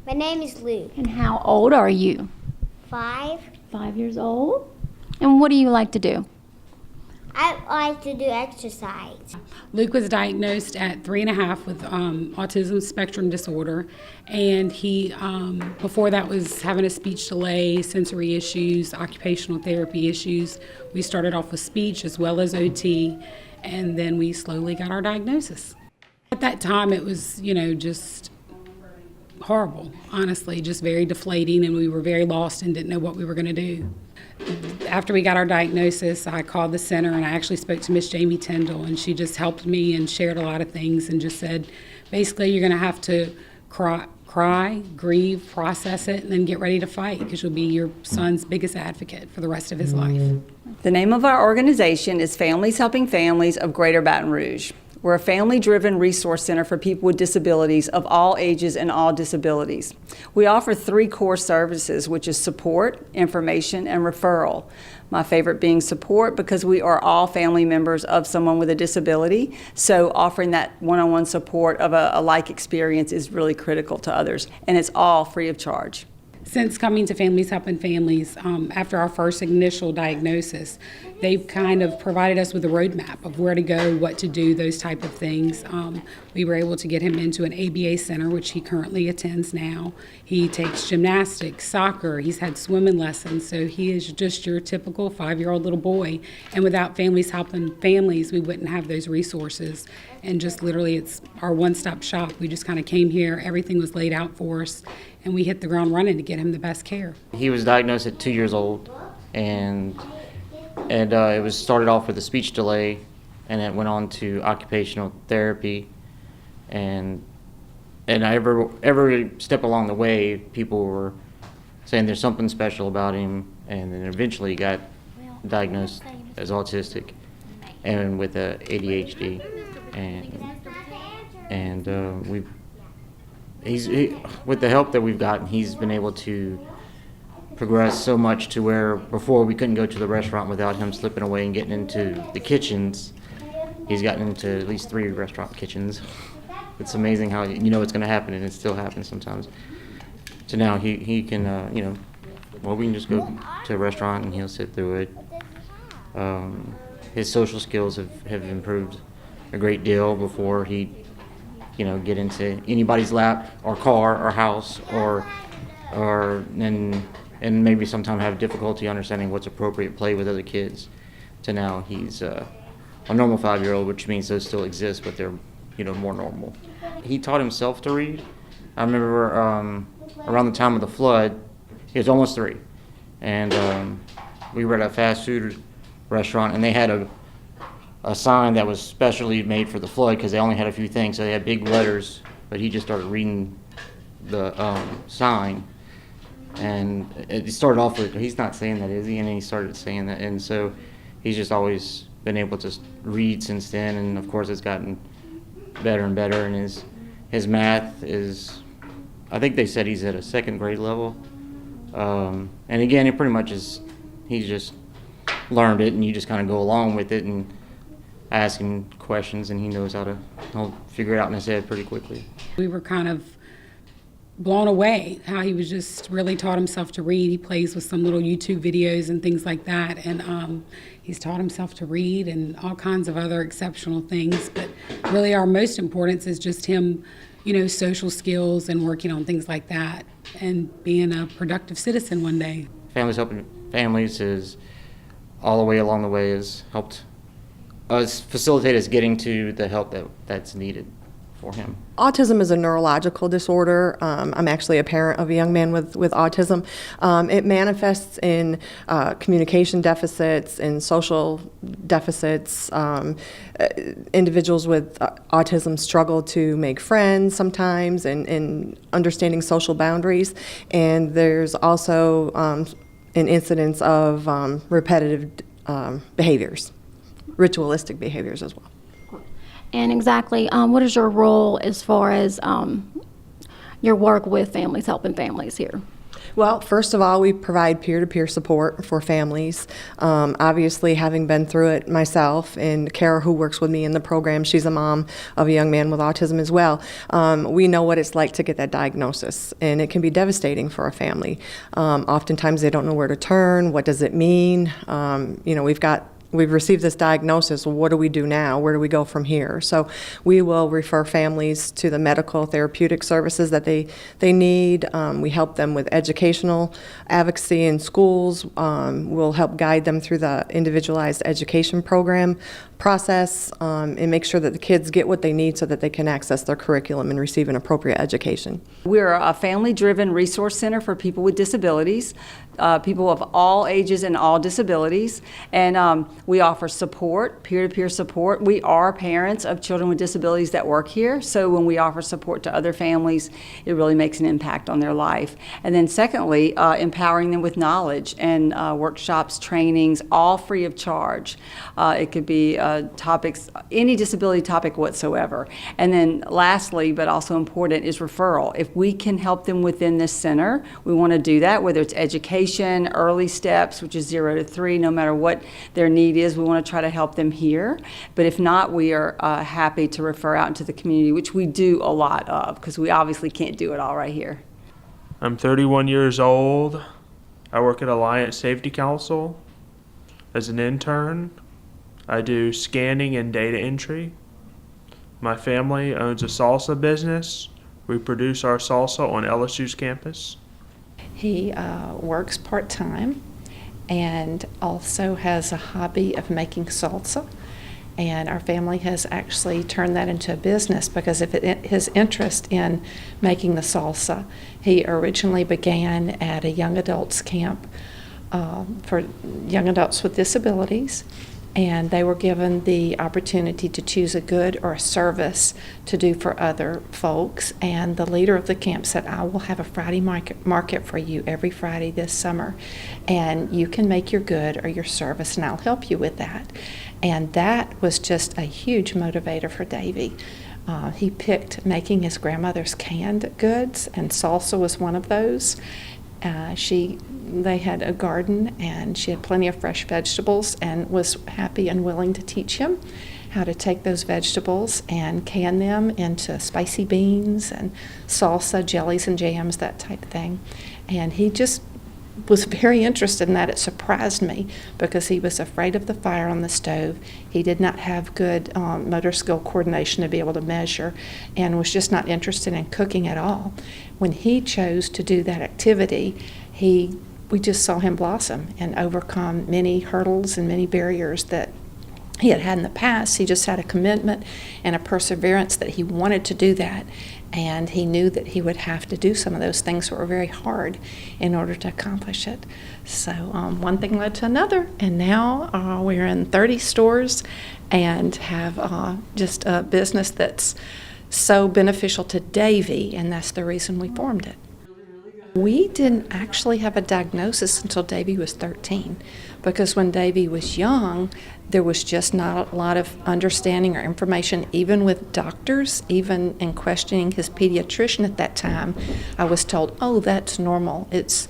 My name is Luke. And how old are you? 5. 5 years old. And what do you like to do? I like to do exercise. Luke was diagnosed at 3.5 with autism spectrum disorder, and he, before that, was having a speech delay, sensory issues, occupational therapy issues. We started off with speech as well as OT, and then we slowly got our diagnosis. At that time, it was, just horrible, honestly, just very deflating, and we were very lost and didn't know what we were going to do. After we got our diagnosis, I called the center and I actually spoke to Miss Jamie TINDLE, and she just helped me and shared a lot of things and just said, basically, you're going to have to cry, grieve, process it, and then get ready to fight because you'll be your son's biggest advocate for the rest of his life. The name of our organization is Families Helping Families of Greater Baton Rouge. We're a family-driven resource center for people with disabilities of all ages and all disabilities. We offer 3 core services, which is support, information, and referral. My favorite being support because we are all family members of someone with a disability, so offering that one-on-one support of a like experience is really critical to others, and it's all free of charge. Since coming to Families Helping Families, after our first initial diagnosis, they've kind of provided us with a roadmap of where to go, what to do, those type of things. We were able to get him into an ABA center, which he currently attends now. He takes gymnastics, soccer, he's had swimming lessons, so he is just your typical 5-year-old little boy. And without Families Helping Families, we wouldn't have those resources. And just literally, it's our one-stop shop. We just kind of came here, everything was laid out for us, and we hit the ground running to get him the best care. He was diagnosed at 2 years old, and it was started off with a speech delay, and it went on to occupational therapy, and every step along the way, people were saying there's something special about him, and then eventually he got diagnosed as autistic and with ADHD, and with the help that we've gotten, he's been able to progress so much to where before we couldn't go to the restaurant without him slipping away and getting into the kitchens. He's gotten into at least 3 restaurant kitchens. It's amazing how you know it's going to happen, and it still happens sometimes. So now he can, we can just go to a restaurant and he'll sit through it. His social skills have improved a great deal. Before he get into anybody's lap or car or house and maybe sometimes have difficulty understanding what's appropriate play with other kids, to now he's a normal 5-year-old, which means those still exist, but they're more normal. He taught himself to read. I remember around the time of the flood, he was almost 3, and we were at a fast food restaurant, and they had a sign that was specially made for the flood because they only had a few things, so they had big letters, but he just started reading the sign, and it started off with, he's not saying that, is he? And then he started saying that, and so he's just always been able to read since then, and of course it's gotten better and better, and his math is, I think they said he's at a 2nd grade level, and again, it pretty much is, he's just learned it, and you just kind of go along with it and ask him questions, and he'll figure it out in his head pretty quickly. We were kind of blown away how he was just really taught himself to read. He plays with some little YouTube videos and things like that, and he's taught himself to read and all kinds of other exceptional things. But really our most importance is just him, social skills and working on things like that and being a productive citizen one day. Families Helping Families is all the way along the way has helped us facilitate us getting to the help that's needed for him. Autism is a neurological disorder. I'm actually a parent of a young man with autism. It manifests in communication deficits, in social deficits. Individuals with autism struggle to make friends sometimes and understanding social boundaries. And there's also an incidence of repetitive behaviors, ritualistic behaviors as well. And exactly, what is your role as far as your work with Families Helping Families here? Well, first of all, we provide peer-to-peer support for families. Obviously, having been through it myself, and Kara, who works with me in the program, she's a mom of a young man with autism as well. We know what it's like to get that diagnosis, and it can be devastating for a family. Oftentimes, they don't know where to turn. What does it mean? We've received this diagnosis. What do we do now? Where do we go from here? So we will refer families to the medical therapeutic services that they need. We help them with educational advocacy in schools. We'll help guide them through the individualized education program process and make sure that the kids get what they need so that they can access their curriculum and receive an appropriate education. We're a family-driven resource center for people with disabilities, people of all ages and all disabilities, and we offer support, peer-to-peer support. We are parents of children with disabilities that work here, so when we offer support to other families, it really makes an impact on their life. And then secondly, empowering them with knowledge and workshops, trainings, all free of charge. It could be topics, any disability topic whatsoever. And then lastly, but also important, is referral. If we can help them within this center, we want to do that, whether it's education, early steps, which is 0 to 3, no matter what their need is, we want to try to help them here. But if not, we are happy to refer out into the community, which we do a lot of, because we obviously can't do it all right here. I'm 31 years old. I work at Alliance Safety Council as an intern. I do scanning and data entry. My family owns a salsa business. We produce our salsa on LSU's campus. He works part-time and also has a hobby of making salsa. And our family has actually turned that into a business because of his interest in making the salsa. He originally began at a young adults camp for young adults with disabilities, and they were given the opportunity to choose a good or a service to do for other folks. And the leader of the camp said, I will have a Friday market for you every Friday this summer, and you can make your good or your service, and I'll help you with that. And that was just a huge motivator for Davey. He picked making his grandmother's canned goods, and salsa was one of those. They had a garden, and she had plenty of fresh vegetables, and was happy and willing to teach him how to take those vegetables and can them into spicy beans and salsa, jellies and jams, that type of thing. And he just was very interested in that. It surprised me because he was afraid of the fire on the stove. He did not have good motor skill coordination to be able to measure, and was just not interested in cooking at all. When he chose to do that activity, we just saw him blossom and overcome many hurdles and many barriers that he had in the past. He just had a commitment and a perseverance that he wanted to do that, and he knew that he would have to do some of those things that were very hard in order to accomplish it. So one thing led to another, and now we're in 30 stores and have just a business that's so beneficial to Davey, and that's the reason we formed it. We didn't actually have a diagnosis until Davey was 13, because when Davey was young, there was just not a lot of understanding or information, even with doctors. Even in questioning his pediatrician at that time, I was told, oh, that's normal. It's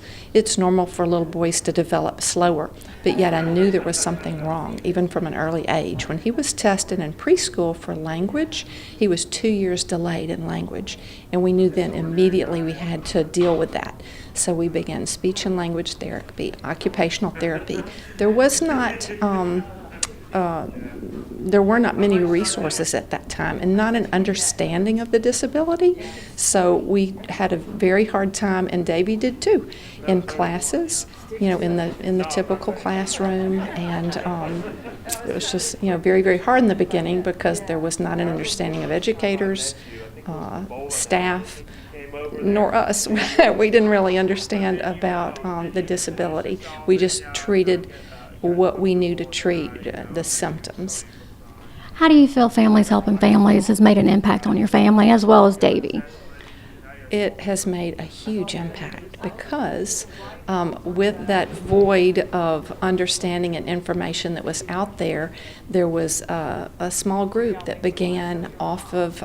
normal for little boys to develop slower. But yet I knew there was something wrong, even from an early age. When he was tested in preschool for language, he was 2 years delayed in language. And we knew then immediately we had to deal with that. So we began speech and language therapy, occupational therapy. There were not many resources at that time, and not an understanding of the disability. So we had a very hard time, and Davey did too, in classes, in the typical classroom. And it was just, very, very hard in the beginning because there was not an understanding of educators, staff, nor us. We didn't really understand about the disability. We just treated what we knew to treat, the symptoms. How do you feel Families Helping Families has made an impact on your family as well as Davey? It has made a huge impact because with that void of understanding and information that was out there, there was a small group that began off of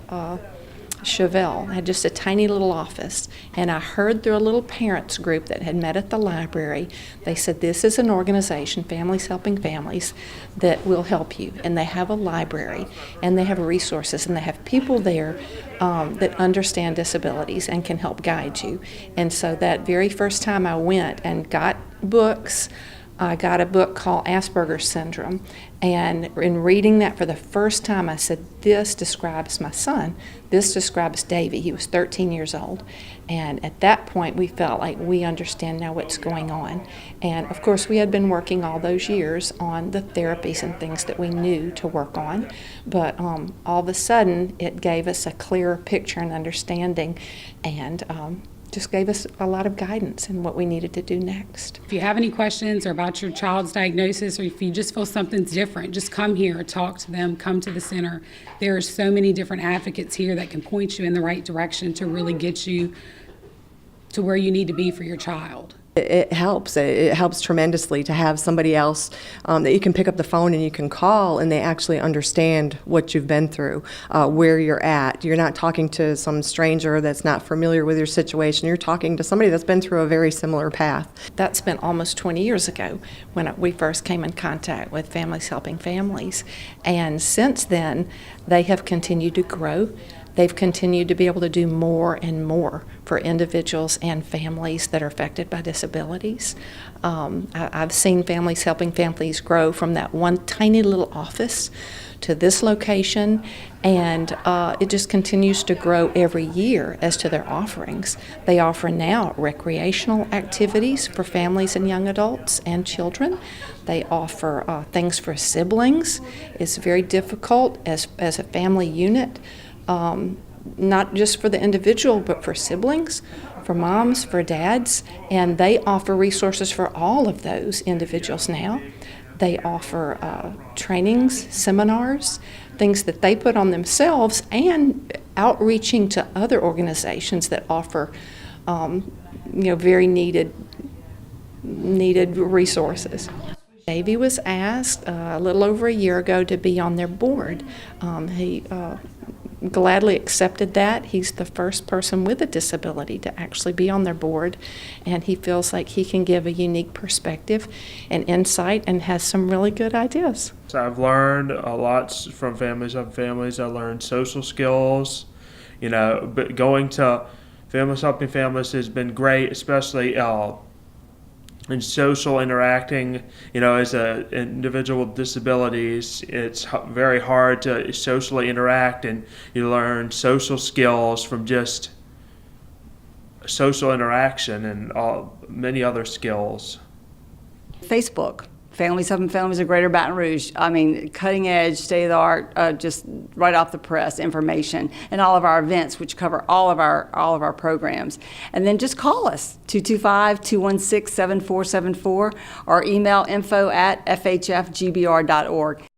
Chevelle had just a tiny little office, and I heard through a little parents group that had met at the library, they said, this is an organization, Families Helping Families, that will help you. And they have a library, and they have resources, and they have people there that understand disabilities and can help guide you. And so that very first time I went and got books, I got a book called Asperger's Syndrome, and in reading that for the first time, I said, this describes my son. This describes Davey. He was 13 years old, and at that point, we felt like we understand now what's going on. And of course, we had been working all those years on the therapies and things that we knew to work on, but all of a sudden, it gave us a clearer picture and understanding, and just gave us a lot of guidance in what we needed to do next. If you have any questions or about your child's diagnosis, or if you just feel something's different, just come here, talk to them, come to the center. There are so many different advocates here that can point you in the right direction to really get you to where you need to be for your child. It helps. It helps tremendously to have somebody else that you can pick up the phone and you can call, and they actually understand what you've been through, where you're at. You're not talking to some stranger that's not familiar with your situation. You're talking to somebody that's been through a very similar path. That's been almost 20 years ago when we first came in contact with Families Helping Families. And since then, they have continued to grow. They've continued to be able to do more and more for individuals and families that are affected by disabilities. I've seen Families Helping Families grow from that one tiny little office to this location, and it just continues to grow every year as to their offerings. They offer now recreational activities for families and young adults and children. They offer things for siblings. It's very difficult as a family unit. Not just for the individual, but for siblings, for moms, for dads, and they offer resources for all of those individuals now. They offer trainings, seminars, things that they put on themselves, and outreaching to other organizations that offer very needed resources. Davey was asked a little over a year ago to be on their board. He gladly accepted that. He's the first person with a disability to actually be on their board, and he feels like he can give a unique perspective and insight and has some really good ideas. So I've learned a lot from Families Helping Families. I learned social skills, but going to Families Helping Families has been great, especially in social interacting, as an individual with disabilities. It's very hard to socially interact, and you learn social skills from just social interaction and many other skills. Facebook, Families Helping Families of Greater Baton Rouge. I mean, cutting edge, state of the art, just right off the press information, and all of our events, which cover all of our programs. And then just call us, 225-216-7474, or email info@fhfgbr.org.